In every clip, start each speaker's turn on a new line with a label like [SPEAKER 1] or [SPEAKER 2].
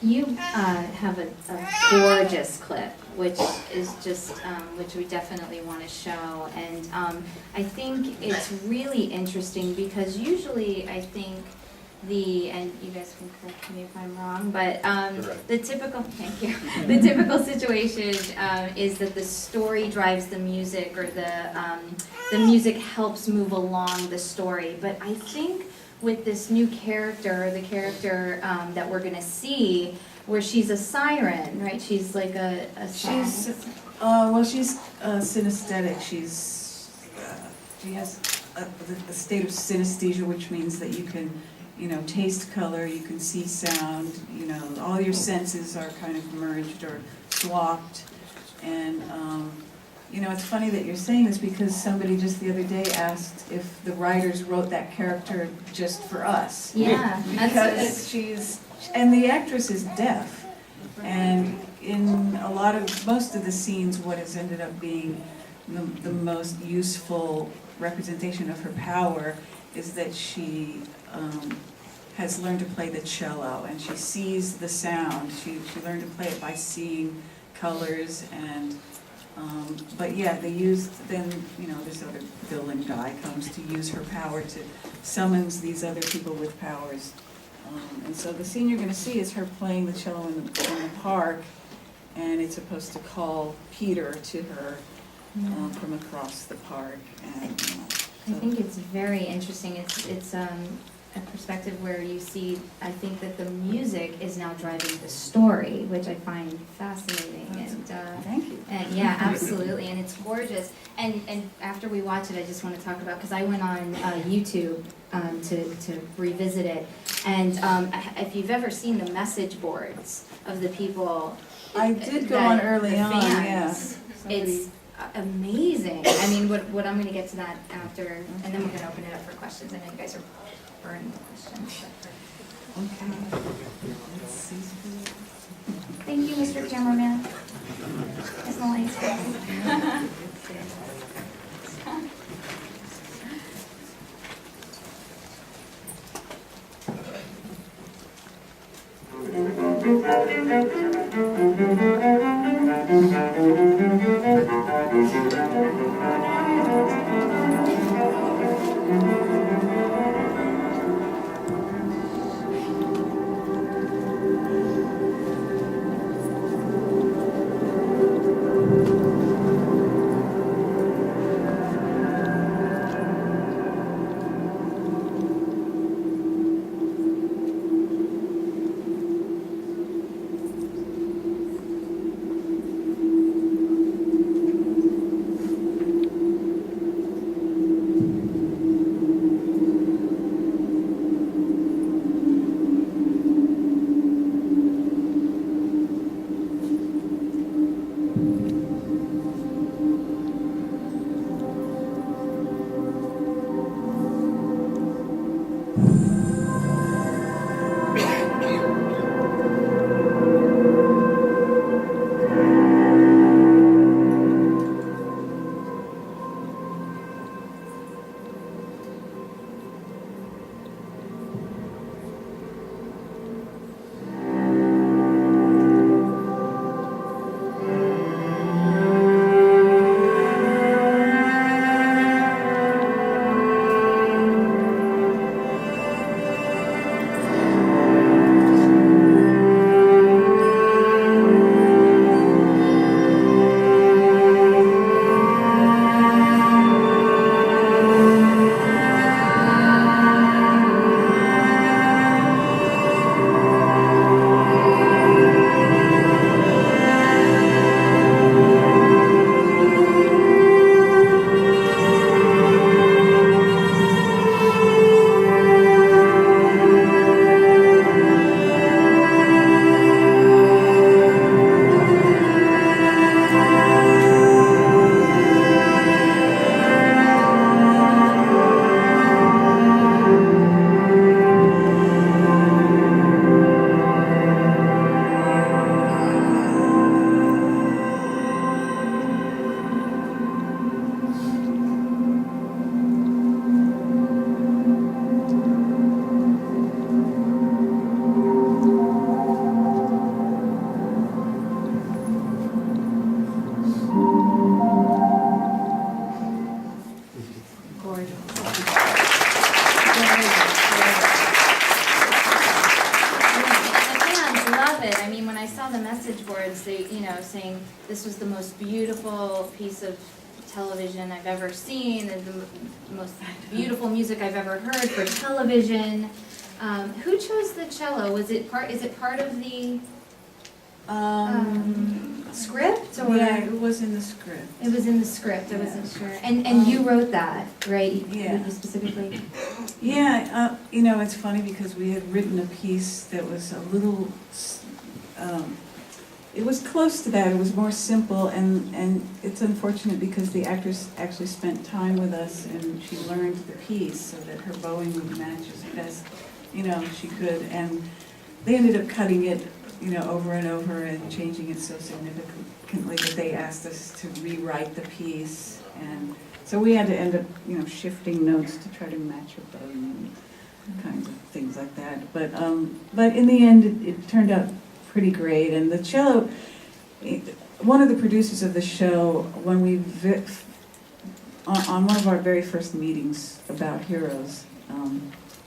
[SPEAKER 1] You have a gorgeous clip, which is just, which we definitely want to show. And I think it's really interesting because usually I think and you guys can correct me if I'm wrong, but the typical, thank you, the typical situation is that the story drives the music, or the music helps move along the story. But I think with this new character, the character that we're gonna see, where she's a siren, right? She's like a
[SPEAKER 2] she's synesthetic. She has a state of synesthesia, which means that you can, taste color, you can see sound, all your senses are kind of merged or swapped. And it's funny that you're saying this, because somebody just the other day asked if the writers wrote that character just for us.
[SPEAKER 1] Yeah,
[SPEAKER 2] because and the actress is deaf, and in most of the scenes, what has ended up being the most useful representation of her power is that she has learned to play the cello, and she sees the sound. She learned to play it by seeing colors, and but yeah, they used, then this other villain guy comes to use her power to summons these other people with powers. And so the scene you're going to see is her playing the cello in the park, and it's supposed to call Peter to her from across the park. And
[SPEAKER 1] I think it's very interesting. It's a perspective where you see, I think that the music is now driving the story, which I find fascinating.
[SPEAKER 2] Thank you.
[SPEAKER 1] And yeah, absolutely, and it's gorgeous. And after we watch it, I just want to talk about, because I went on YouTube to revisit it, and if you've ever seen the message boards of the people,
[SPEAKER 2] I did go on early on.
[SPEAKER 1] Fans, it's amazing. I mean, what I'm going to get to that after, and then we're going to open it up for questions. I know you guys are burning questions.
[SPEAKER 2] Okay. Let's see.
[SPEAKER 1] Thank you, Mr. Cameraman. It's the lights. saw the message boards, they, saying this was the most beautiful piece of television I've ever seen, and the most beautiful music I've ever heard for television. Who chose the cello? Is it part of the script, or?
[SPEAKER 2] Yeah, it was in the script.
[SPEAKER 1] It was in the script, I wasn't sure. And you wrote that, right?
[SPEAKER 2] Yeah.
[SPEAKER 1] You specifically?
[SPEAKER 2] Yeah, it's funny because we had written a piece that was a little, it was close to that, it was more simple, and it's unfortunate because the actress actually spent time with us and she learned the piece so that her bowing would match as best, she could, and they ended up cutting it, over and over and changing it so significantly that they asked us to rewrite the piece, and so we had to end up, shifting notes to try to match her bowing and kinds of things like that, but in the end it turned out pretty great. And the cello, one of the producers of the show, when on one of our very first meetings about Heroes,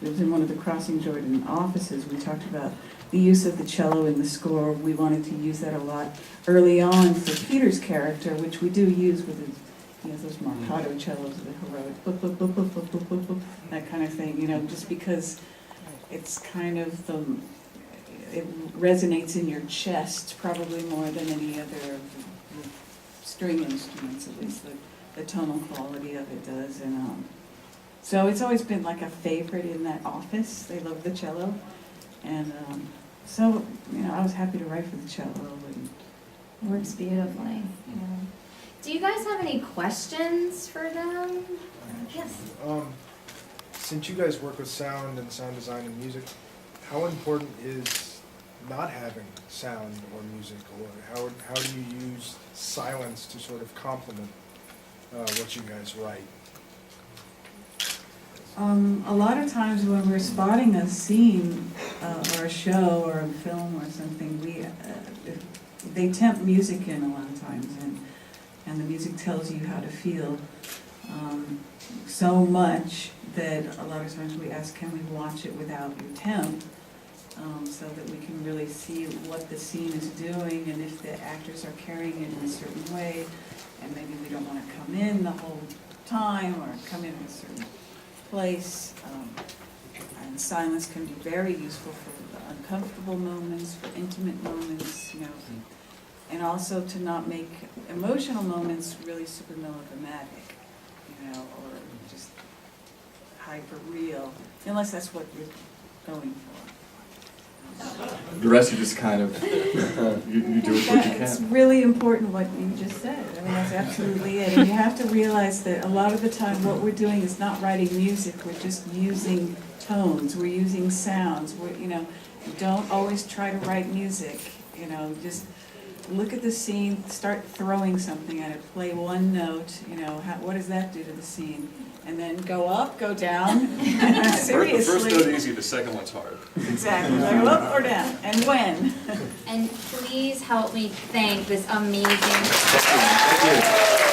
[SPEAKER 2] it was in one of the Crossing Jordan offices, we talked about the use of the cello in the score. We wanted to use that a lot early on for Peter's character, which we do use with his, those marcato cellos, the heroic boop, boop, boop, boop, boop, boop, boop, boop, that kind of thing, just because it's kind of it resonates in your chest probably more than any other string instruments, at least the tonal quality of it does. And so it's always been like a favorite in that office. They love the cello. And so, I was happy to write for the cello. And
[SPEAKER 1] works beautifully. Yeah. Do you guys have any questions for them? Yes.
[SPEAKER 3] Since you guys work with sound and sound design and music, how important is not having sound or music, or how do you use silence to sort of complement what you guys write?
[SPEAKER 2] A lot of times when we're spotting a scene or a show or a film or something, they tempt music in a lot of times, and the music tells you how to feel so much that a lot of times we ask, can we watch it without your temp, so that we can really see what the scene is doing and if the actors are carrying it in a certain way, and maybe we don't want to come in the whole time or come in a certain place, and silence can be very useful for the uncomfortable moments, for intimate moments, and also to not make emotional moments really super melodramatic, or just hyper real, unless that's what you're going for.
[SPEAKER 4] The rest you just kind of, you do it what you
[SPEAKER 2] It's
[SPEAKER 4] can.
[SPEAKER 2] really important what you just said. I mean, that's absolutely it. And you have to realize that a lot of the time what we're doing is not writing music, we're just using tones, we're using sounds. Don't always try to write music, just look at the scene, start throwing something at it, play one note, what does that do to the scene? And then go up, go down, seriously.
[SPEAKER 4] The first note easy, the second one's hard.
[SPEAKER 2] Exactly, go up or down, and when.
[SPEAKER 1] And please help me thank this amazing.
[SPEAKER 4] Thank you.